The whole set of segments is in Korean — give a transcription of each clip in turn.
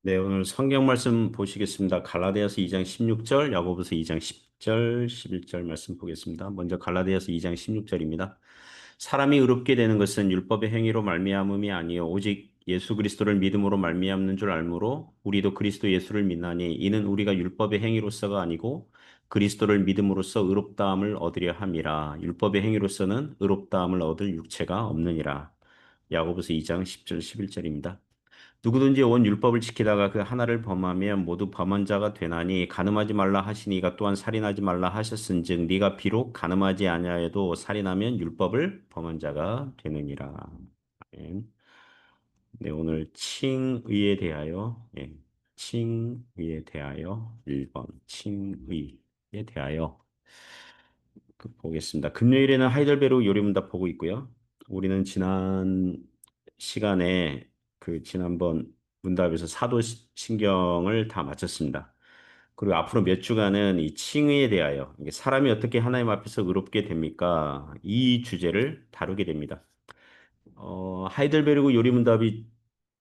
네, 오늘 성경 말씀 보시겠습니다. 갈라디아서 2장 16절, 야고보서 2장 10절, 11절 말씀 보겠습니다. 먼저 갈라디아서 2장 16절입니다. 사람이 의롭게 되는 것은 율법의 행위로 말미암음이 아니요 오직 예수 그리스도를 믿음으로 말미암는 줄 알므로 우리도 그리스도 예수를 믿나니 이는 우리가 율법의 행위로서가 아니고 그리스도를 믿음으로써 의롭다함을 얻으려 함이라. 율법의 행위로서는 의롭다함을 얻을 육체가 없느니라. 야고보서 2장 10절 11절입니다. 누구든지 온 율법을 지키다가 그 하나를 범하면 모두 범한 자가 되나니 가늠하지 말라 하시니가 또한 살인하지 말라 하셨은즉 네가 비록 가늠하지 아니하여도 살인하면 율법을 범한 자가 되느니라. 아멘. 네, 오늘 칭의에 대하여 칭의에 대하여 1번 칭의에 대하여 보겠습니다. 금요일에는 하이델베르그 요리문답 보고 있고요. 우리는 지난 시간에 지난번 문답에서 사도신경을 다 마쳤습니다. 그리고 앞으로 몇 주간은 이 칭의에 대하여 이게 사람이 어떻게 하나님 앞에서 의롭게 됩니까? 이 주제를 다루게 됩니다. 하이델베르그 요리문답이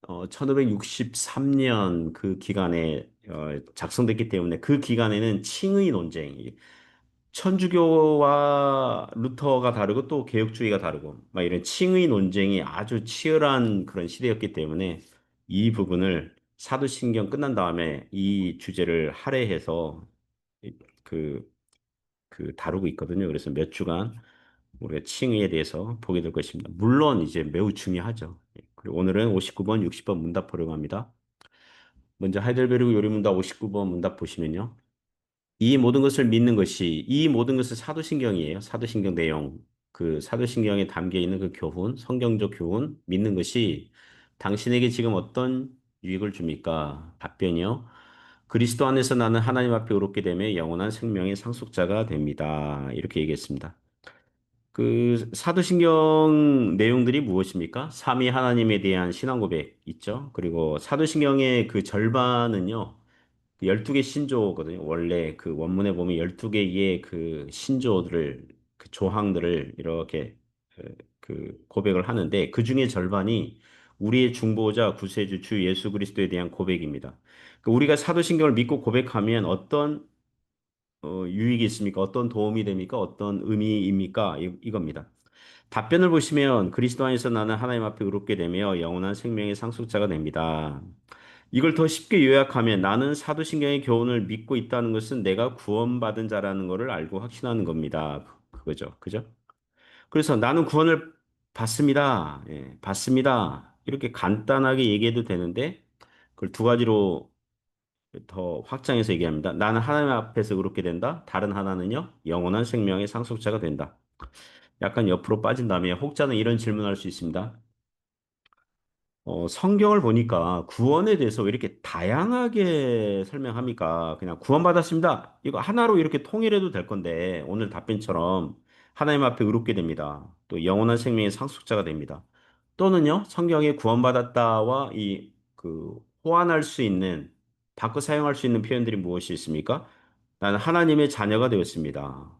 1563년 그 기간에 작성됐기 때문에 그 기간에는 칭의 논쟁, 천주교와 루터가 다르고 또 개혁주의가 다르고 막 이런 칭의 논쟁이 아주 치열한 그런 시대였기 때문에 이 부분을 사도신경 끝난 다음에 이 주제를 할애해서 그, 다루고 있거든요. 그래서 몇 주간 우리가 칭의에 대해서 보게 될 것입니다. 물론 이제 매우 중요하죠. 그리고 오늘은 59번, 60번 문답 보려고 합니다. 먼저 하이델베르그 요리문답 59번 문답 보시면요. 이 모든 것을 믿는 것이 이 모든 것은 사도신경이에요. 사도신경 내용. 그 사도신경에 담겨 있는 그 교훈, 성경적 교훈 믿는 것이 당신에게 지금 어떤 유익을 줍니까? 답변이요. 그리스도 안에서 나는 하나님 앞에 의롭게 되며 영원한 생명의 상속자가 됩니다. 이렇게 얘기했습니다. 그 사도신경 내용들이 무엇입니까? 삼위 하나님에 대한 신앙 고백 있죠. 그리고 사도신경의 그 절반은요. 12개 신조거든요. 원래 그 원문에 보면 12개의 그 신조들을, 그 조항들을 이렇게 고백을 하는데 그 중에 절반이 우리의 중보자, 구세주, 주 예수 그리스도에 대한 고백입니다. 우리가 사도신경을 믿고 고백하면 어떤 유익이 있습니까? 어떤 도움이 됩니까? 어떤 의미입니까? 이겁니다. 답변을 보시면 그리스도 안에서 나는 하나님 앞에 의롭게 되며 영원한 생명의 상속자가 됩니다. 이걸 더 쉽게 요약하면 나는 사도신경의 교훈을 믿고 있다는 것은 내가 구원받은 자라는 것을 알고 확신하는 겁니다. 그거죠. 그죠? 그래서 나는 구원을 받습니다. 예, 받습니다. 이렇게 간단하게 얘기해도 되는데 그걸 두 가지로 더 확장해서 얘기합니다. 나는 하나님 앞에서 의롭게 된다. 다른 하나는요, 영원한 생명의 상속자가 된다. 약간 옆으로 빠진 다음에 혹자는 이런 질문을 할 수 있습니다. 성경을 보니까 구원에 대해서 왜 이렇게 다양하게 설명합니까? 그냥 구원받았습니다. 이거 하나로 이렇게 통일해도 될 건데, 오늘 답변처럼 하나님 앞에 의롭게 됩니다. 또 영원한 생명의 상속자가 됩니다. 또는요, 성경에 구원받았다와 호환할 수 있는, 바꿔 사용할 수 있는 표현들이 무엇이 있습니까? 나는 하나님의 자녀가 되었습니다.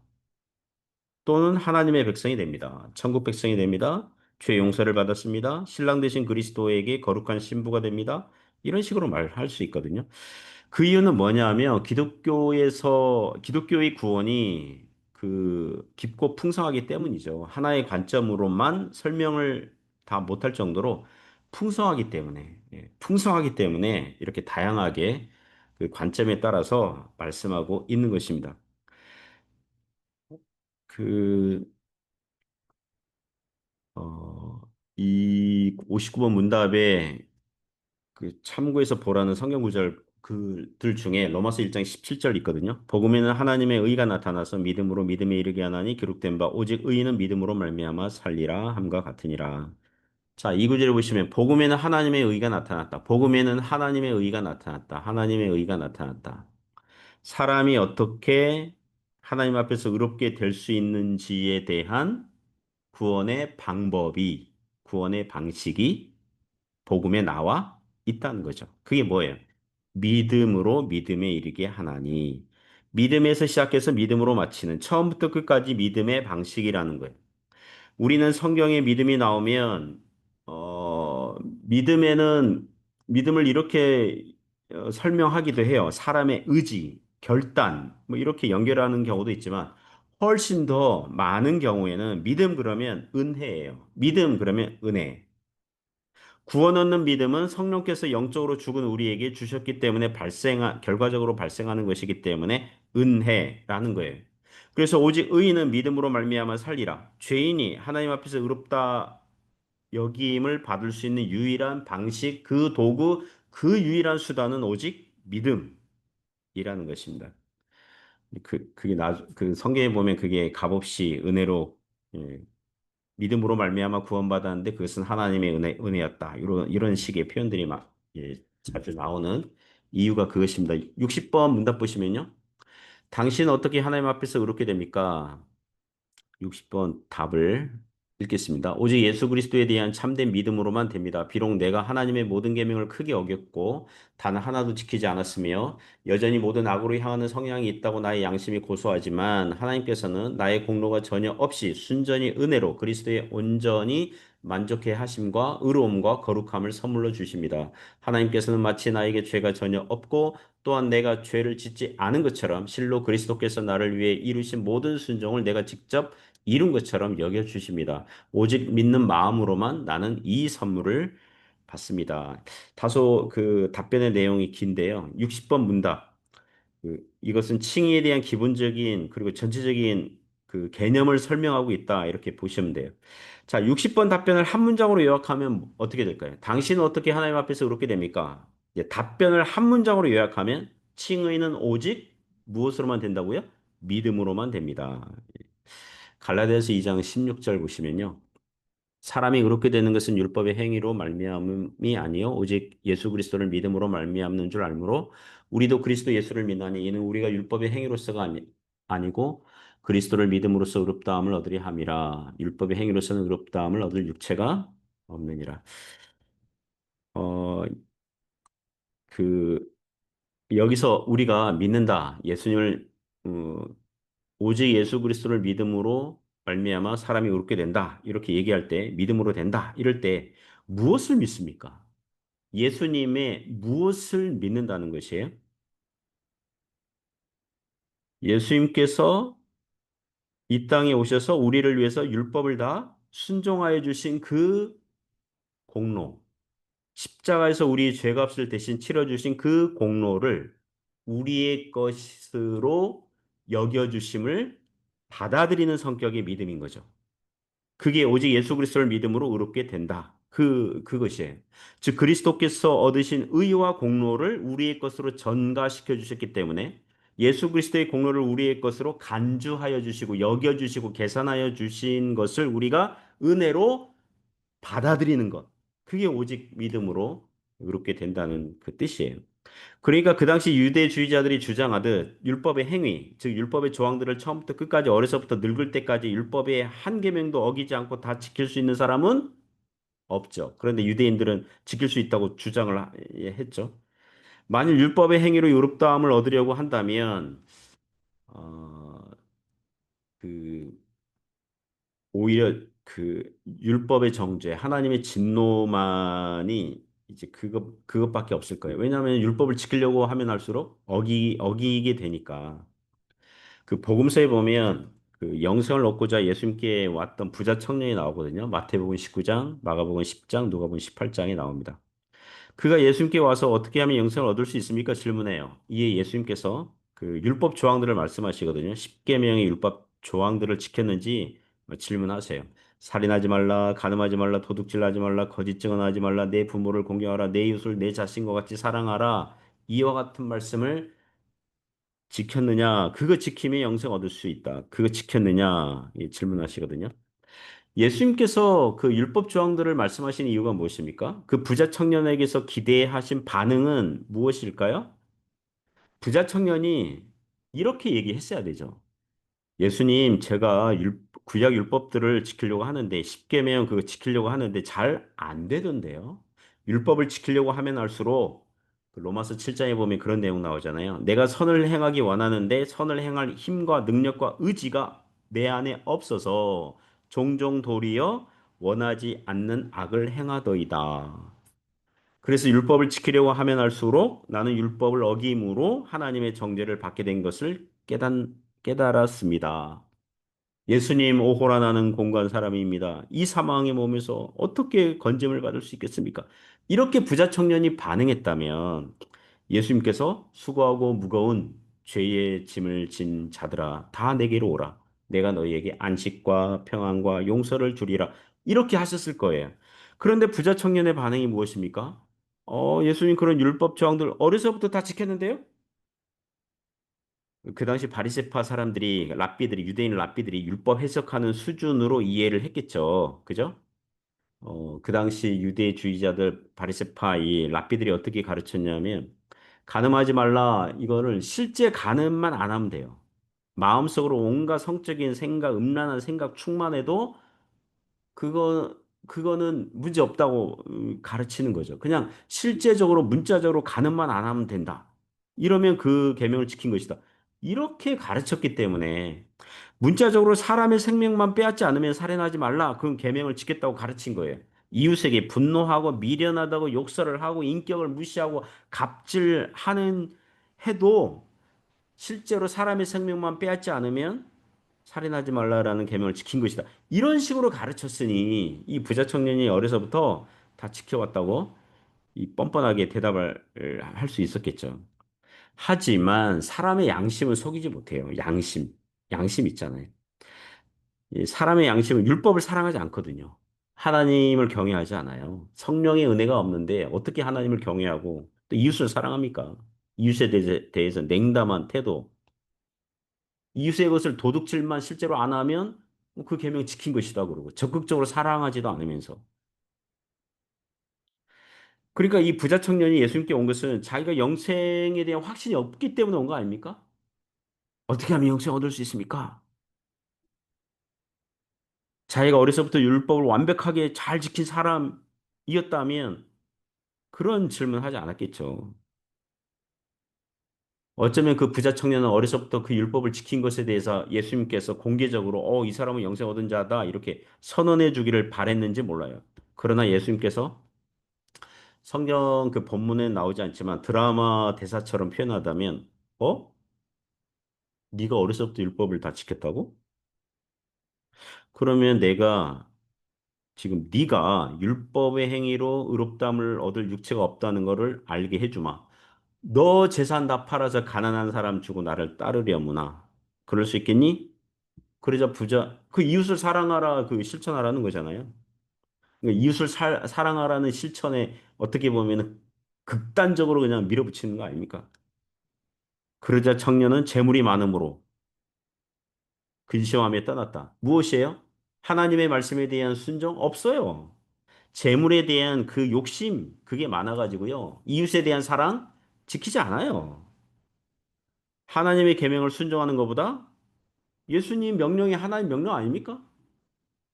또는 하나님의 백성이 됩니다. 천국 백성이 됩니다. 죄 용서를 받았습니다. 신랑 되신 그리스도에게 거룩한 신부가 됩니다. 이런 식으로 말할 수 있거든요. 그 이유는 뭐냐면 기독교의 구원이 깊고 풍성하기 때문이죠. 하나의 관점으로만 설명을 다 못할 정도로 풍성하기 때문에 풍성하기 때문에 이렇게 다양하게 그 관점에 따라서 말씀하고 있는 것입니다. 그 이 59번 문답에 참고해서 보라는 성경 구절 그들 중에 로마서 1장 17절 있거든요. 복음에는 하나님의 의가 나타나서 믿음으로 믿음에 이르게 하나니 기록된 바 오직 의인은 믿음으로 말미암아 살리라 함과 같으니라. 자, 이 구절을 보시면 복음에는 하나님의 의가 나타났다. 복음에는 하나님의 의가 나타났다. 하나님의 의가 나타났다. 사람이 어떻게 하나님 앞에서 의롭게 될 수 있는지에 대한 구원의 방법이, 구원의 방식이 복음에 나와 있다는 거죠. 그게 뭐예요? 믿음으로 믿음에 이르게 하나니. 믿음에서 시작해서 믿음으로 마치는 처음부터 끝까지 믿음의 방식이라는 거예요. 우리는 성경에 믿음이 나오면, 믿음에는, 믿음을 이렇게 설명하기도 해요. 사람의 의지, 결단, 뭐 이렇게 연결하는 경우도 있지만 훨씬 더 많은 경우에는 믿음 그러면 은혜예요. 믿음 그러면 은혜. 구원 얻는 믿음은 성령께서 영적으로 죽은 우리에게 주셨기 때문에 결과적으로 발생하는 것이기 때문에 은혜라는 거예요. 그래서 오직 의인은 믿음으로 말미암아 살리라. 죄인이 하나님 앞에서 의롭다 여김을 받을 수 있는 유일한 방식, 그 도구, 그 유일한 수단은 오직 믿음이라는 것입니다. 그 성경에 보면 그게 값없이 은혜로 예, 믿음으로 말미암아 구원받았는데 그것은 하나님의 은혜였다. 이런 식의 표현들이 자주 나오는 이유가 그것입니다. 60번 문답 보시면요. 당신은 어떻게 하나님 앞에서 의롭게 됩니까? 60번 답을 읽겠습니다. 오직 예수 그리스도에 대한 참된 믿음으로만 됩니다. 비록 내가 하나님의 모든 계명을 크게 어겼고 단 하나도 지키지 않았으며 여전히 모든 악으로 향하는 성향이 있다고 나의 양심이 고소하지만 하나님께서는 나의 공로가 전혀 없이 순전히 은혜로 그리스도의 온전히 만족해 하심과 의로움과 거룩함을 선물로 주십니다. 하나님께서는 마치 나에게 죄가 전혀 없고 또한 내가 죄를 짓지 않은 것처럼 실로 그리스도께서 나를 위해 이루신 모든 순종을 내가 직접 이룬 것처럼 여겨 주십니다. 오직 믿는 마음으로만 나는 이 선물을 받습니다. 다소 그 답변의 내용이 긴데요. 60번 문답. 이것은 칭의에 대한 기본적인 그리고 전체적인 그 개념을 설명하고 있다. 이렇게 보시면 돼요. 자, 60번 답변을 한 문장으로 요약하면 어떻게 될까요? 당신은 어떻게 하나님 앞에서 그렇게 됩니까? 답변을 한 문장으로 요약하면 칭의는 오직 무엇으로만 된다고요? 믿음으로만 됩니다. 갈라디아서 2장 16절 보시면요. 사람이 의롭게 되는 것은 율법의 행위로 말미암음이 아니요 오직 예수 그리스도를 믿음으로 말미암는 줄 알므로 우리도 그리스도 예수를 믿나니 이는 우리가 율법의 행위로서가 아니고 그리스도를 믿음으로써 의롭다함을 얻으려 함이라. 율법의 행위로서는 의롭다함을 얻을 육체가 없느니라. 어, 그 여기서 우리가 믿는다. 예수님을 어, 오직 예수 그리스도를 믿음으로 말미암아 사람이 의롭게 된다. 이렇게 얘기할 때 믿음으로 된다. 이럴 때 무엇을 믿습니까? 예수님의 무엇을 믿는다는 것이에요? 예수님께서 이 땅에 오셔서 우리를 위해서 율법을 다 순종하여 주신 그 공로, 십자가에서 우리의 죄값을 대신 치러 주신 그 공로를 우리의 것으로 여겨 주심을 받아들이는 성격의 믿음인 거죠. 그게 오직 예수 그리스도를 믿음으로 의롭게 된다. 그것이에요. 즉 그리스도께서 얻으신 의와 공로를 우리의 것으로 전가시켜 주셨기 때문에 예수 그리스도의 공로를 우리의 것으로 간주하여 주시고 여겨 주시고 계산하여 주신 것을 우리가 은혜로 받아들이는 것. 그게 오직 믿음으로 의롭게 된다는 그 뜻이에요. 그러니까 그 당시 유대주의자들이 주장하듯 율법의 행위, 즉 율법의 조항들을 처음부터 끝까지 어려서부터 늙을 때까지 율법의 한 계명도 어기지 않고 다 지킬 수 있는 사람은 없죠. 그런데 유대인들은 지킬 수 있다고 주장을 했죠. 만일 율법의 행위로 의롭다함을 얻으려고 한다면 어, 그 오히려 그 율법의 정죄, 하나님의 진노만이 이제 그것밖에 없을 거예요. 왜냐하면 율법을 지키려고 하면 할수록 어기게 되니까. 그 복음서에 보면 그 영생을 얻고자 예수님께 왔던 부자 청년이 나오거든요. 마태복음 19장, 마가복음 10장, 누가복음 18장에 나옵니다. 그가 예수님께 와서 어떻게 하면 영생을 얻을 수 있습니까? 질문해요. 이에 예수님께서 그 율법 조항들을 말씀하시거든요. 십계명의 율법 조항들을 지켰는지 질문하세요. 살인하지 말라, 간음하지 말라, 도둑질하지 말라, 거짓 증언하지 말라, 내 부모를 공경하라, 내 이웃을 내 자신과 같이 사랑하라. 이와 같은 말씀을 지켰느냐? 그거 지키면 영생 얻을 수 있다. 그거 지켰느냐? 이 질문하시거든요. 예수님께서 그 율법 조항들을 말씀하신 이유가 무엇입니까? 그 부자 청년에게서 기대하신 반응은 무엇일까요? 부자 청년이 이렇게 얘기했어야 되죠. 예수님, 제가 구약 율법들을 지키려고 하는데 십계명 그거 지키려고 하는데 잘 안 되던데요. 율법을 지키려고 하면 할수록 그 로마서 7장에 보면 그런 내용 나오잖아요. 내가 선을 행하기 원하는데 선을 행할 힘과 능력과 의지가 내 안에 없어서 종종 도리어 원하지 않는 악을 행하더이다. 그래서 율법을 지키려고 하면 할수록 나는 율법을 어김으로 하나님의 정죄를 받게 된 것을 깨달았습니다. 예수님 오호라 나는 공고한 사람입니다. 이 사망의 몸에서 어떻게 건짐을 받을 수 있겠습니까? 이렇게 부자 청년이 반응했다면 예수님께서 수고하고 무거운 죄의 짐을 진 자들아 다 내게로 오라. 내가 너희에게 안식과 평안과 용서를 주리라. 이렇게 하셨을 거예요. 그런데 부자 청년의 반응이 무엇입니까? 예수님 그런 율법 조항들 어려서부터 다 지켰는데요? 그 당시 바리새파 사람들이 랍비들이 유대인 랍비들이 율법 해석하는 수준으로 이해를 했겠죠. 그죠? 그 당시 유대주의자들 바리새파 이 랍비들이 어떻게 가르쳤냐면 간음하지 말라 이거를 실제 간음만 안 하면 돼요. 마음속으로 온갖 성적인 생각, 음란한 생각 충만해도 그거 그거는 문제 없다고 가르치는 거죠. 그냥 실제적으로 문자적으로 가늠만 안 하면 된다. 이러면 그 계명을 지킨 것이다. 이렇게 가르쳤기 때문에 문자적으로 사람의 생명만 빼앗지 않으면 살인하지 말라. 그건 계명을 지켰다고 가르친 거예요. 이웃에게 분노하고 미련하다고 욕설을 하고 인격을 무시하고 갑질하는 해도 실제로 사람의 생명만 빼앗지 않으면 살인하지 말라라는 계명을 지킨 것이다. 이런 식으로 가르쳤으니 이 부자 청년이 어려서부터 다 지켜왔다고 이 뻔뻔하게 대답을 할 수 있었겠죠. 하지만 사람의 양심은 속이지 못해요. 양심 있잖아요. 이 사람의 양심은 율법을 사랑하지 않거든요. 하나님을 경외하지 않아요. 성령의 은혜가 없는데 어떻게 하나님을 경외하고 또 이웃을 사랑합니까? 이웃에 대해서 냉담한 태도, 이웃의 것을 도둑질만 실제로 안 하면 그 계명 지킨 것이다 그러고 적극적으로 사랑하지도 않으면서 그러니까 이 부자 청년이 예수님께 온 것은 자기가 영생에 대한 확신이 없기 때문에 온 거 아닙니까? 어떻게 하면 영생 얻을 수 있습니까? 자기가 어려서부터 율법을 완벽하게 잘 지킨 사람이었다면 그런 질문하지 않았겠죠. 어쩌면 그 부자 청년은 어려서부터 그 율법을 지킨 것에 대해서 예수님께서 공개적으로 이 사람은 영생 얻은 자다 이렇게 선언해 주기를 바랬는지 몰라요. 그러나 예수님께서 성경 그 본문에 나오지 않지만 드라마 대사처럼 표현하다면, 어? 네가 어려서부터 율법을 다 지켰다고? 그러면 내가 지금 네가 율법의 행위로 의롭다함을 얻을 육체가 없다는 것을 알게 해주마. 너 재산 다 팔아서 가난한 사람 주고 나를 따르려무나. 그럴 수 있겠니? 그러자 그 이웃을 사랑하라, 그 실천하라는 거잖아요. 그러니까 이웃을 사랑하라는 실천에 어떻게 보면은 극단적으로 그냥 밀어붙이는 거 아닙니까? 그러자 청년은 재물이 많음으로 근시함에 떠났다. 무엇이에요? 하나님의 말씀에 대한 순종 없어요. 재물에 대한 그 욕심 그게 많아가지고요. 이웃에 대한 사랑 지키지 않아요. 하나님의 계명을 순종하는 것보다 예수님 명령이 하나님 명령 아닙니까?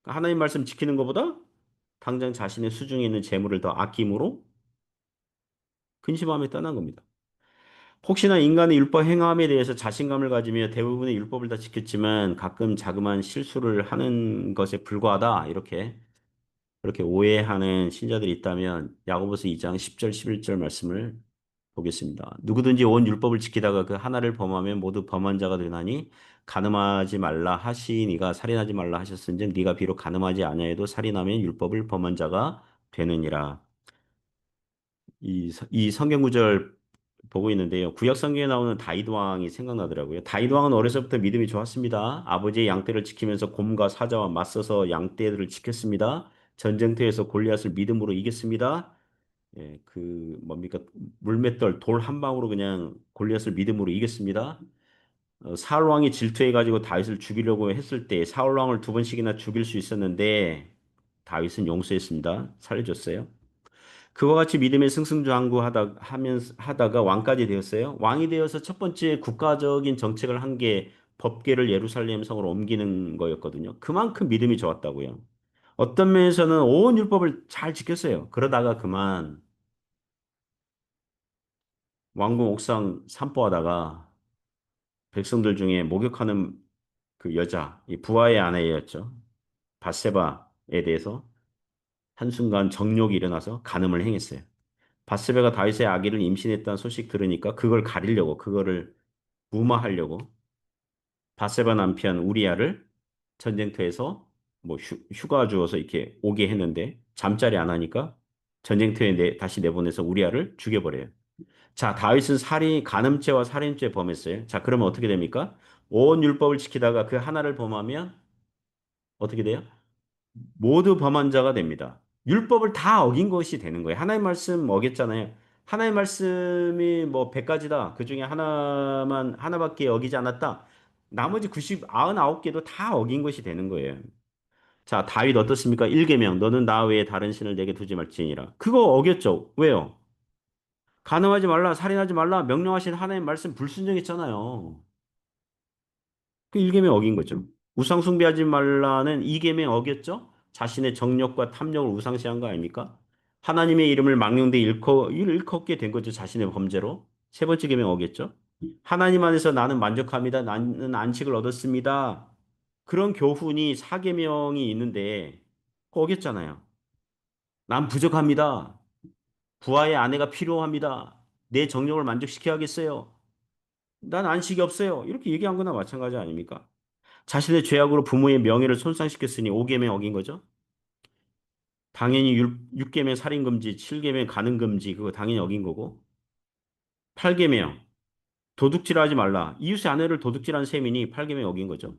그러니까 하나님 말씀 지키는 것보다 당장 자신의 수중에 있는 재물을 더 아낌으로 근심함에 떠난 겁니다. 혹시나 인간의 율법 행함에 대해서 자신감을 가지며 대부분의 율법을 다 지켰지만 가끔 자그마한 실수를 하는 것에 불과하다. 그렇게 오해하는 신자들이 있다면 야고보서 2장 10절 11절 말씀을 보겠습니다. 누구든지 온 율법을 지키다가 그 하나를 범하면 모두 범한 자가 되나니 간음하지 말라 하시니가 살인하지 말라 하셨은즉 네가 비록 간음하지 아니하여도 살인하면 율법을 범한 자가 되느니라. 이 성경 구절 보고 있는데요. 구약 성경에 나오는 다윗 왕이 생각나더라고요. 다윗 왕은 어려서부터 믿음이 좋았습니다. 아버지의 양떼를 지키면서 곰과 사자와 맞서서 양떼들을 지켰습니다. 전쟁터에서 골리앗을 믿음으로 이겼습니다. 예, 그 뭡니까? 물맷돌 돌 한 방으로 그냥 골리앗을 믿음으로 이겼습니다. 사울 왕이 질투해 가지고 다윗을 죽이려고 했을 때 사울 왕을 두 번씩이나 죽일 수 있었는데 다윗은 용서했습니다. 살려줬어요. 그와 같이 믿음의 하다가 왕까지 되었어요. 왕이 되어서 첫 번째 국가적인 정책을 한 게 법궤를 예루살렘 성으로 옮기는 거였거든요. 그만큼 믿음이 좋았다고요. 어떤 면에서는 온 율법을 잘 지켰어요. 그러다가 그만 왕궁 옥상 산보하다가 백성들 중에 목욕하는 그 여자, 이 부하의 아내였죠. 바세바에 대해서 한순간 정욕이 일어나서 간음을 행했어요. 바스베가 다윗의 아기를 임신했다는 소식 들으니까 그걸 가리려고, 그거를 무마하려고 바세바 남편 우리아를 전쟁터에서 뭐 휴가 주어서 이렇게 오게 했는데 잠자리 안 하니까 전쟁터에 다시 내보내서 우리아를 죽여버려요. 자, 다윗은 간음죄와 살인죄 범했어요. 자, 그러면 어떻게 됩니까? 온 율법을 지키다가 그 하나를 범하면 어떻게 돼요? 모두 범한 자가 됩니다. 율법을 다 어긴 것이 되는 거예요. 하나님 말씀 어겼잖아요. 하나님 말씀이 뭐 100가지다. 그 중에 하나밖에 어기지 않았다. 나머지 99개도 다 어긴 것이 되는 거예요. 자, 다윗 어떻습니까? 1계명 너는 나 외에 다른 신을 내게 두지 말지니라. 그거 어겼죠. 왜요? 간음하지 말라, 살인하지 말라, 명령하신 하나님 말씀 불순종했잖아요. 그 1계명 어긴 거죠. 우상 숭배하지 말라는 2계명 어겼죠? 자신의 정욕과 탐욕을 우상시한 거 아닙니까? 하나님의 이름을 망령되이 일컫게 된 거죠. 자신의 범죄로. 세 번째 계명 어겼죠? 하나님 안에서 나는 만족합니다. 나는 안식을 얻었습니다. 그런 교훈이 4계명이 있는데 그거 어겼잖아요. 난 부족합니다. 부하의 아내가 필요합니다. 내 정욕을 만족시켜야겠어요. 난 안식이 없어요. 이렇게 얘기한 거나 마찬가지 아닙니까? 자신의 죄악으로 부모의 명예를 손상시켰으니 5계명 어긴 거죠. 당연히 6계명 살인금지, 7계명 간음금지 그거 당연히 어긴 거고 8계명 도둑질하지 말라. 이웃의 아내를 도둑질한 셈이니 8계명 어긴 거죠.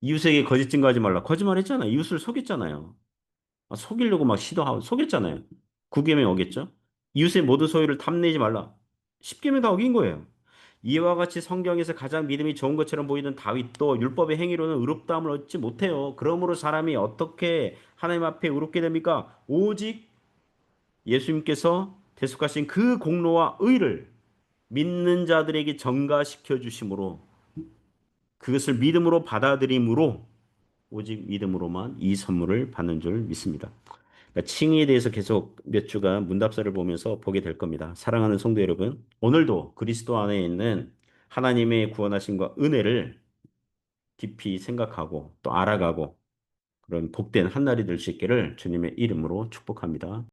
이웃에게 거짓 증거하지 말라. 거짓말했잖아요. 이웃을 속였잖아요. 속이려고 막 시도하고 속였잖아요. 9계명 어겼죠. 이웃의 모든 소유를 탐내지 말라. 10계명 다 어긴 거예요. 이와 같이 성경에서 가장 믿음이 좋은 것처럼 보이는 다윗도 율법의 행위로는 의롭다함을 얻지 못해요. 그러므로 사람이 어떻게 하나님 앞에 의롭게 됩니까? 오직 예수님께서 대속하신 그 공로와 의를 믿는 자들에게 전가시켜 주심으로 그것을 믿음으로 받아들임으로 오직 믿음으로만 이 선물을 받는 줄 믿습니다. 그러니까 칭의에 대해서 계속 몇 주간 문답서를 보면서 보게 될 겁니다. 사랑하는 성도 여러분, 오늘도 그리스도 안에 있는 하나님의 구원하심과 은혜를 깊이 생각하고 또 알아가고 그런 복된 한날이 될 수 있기를 주님의 이름으로 축복합니다.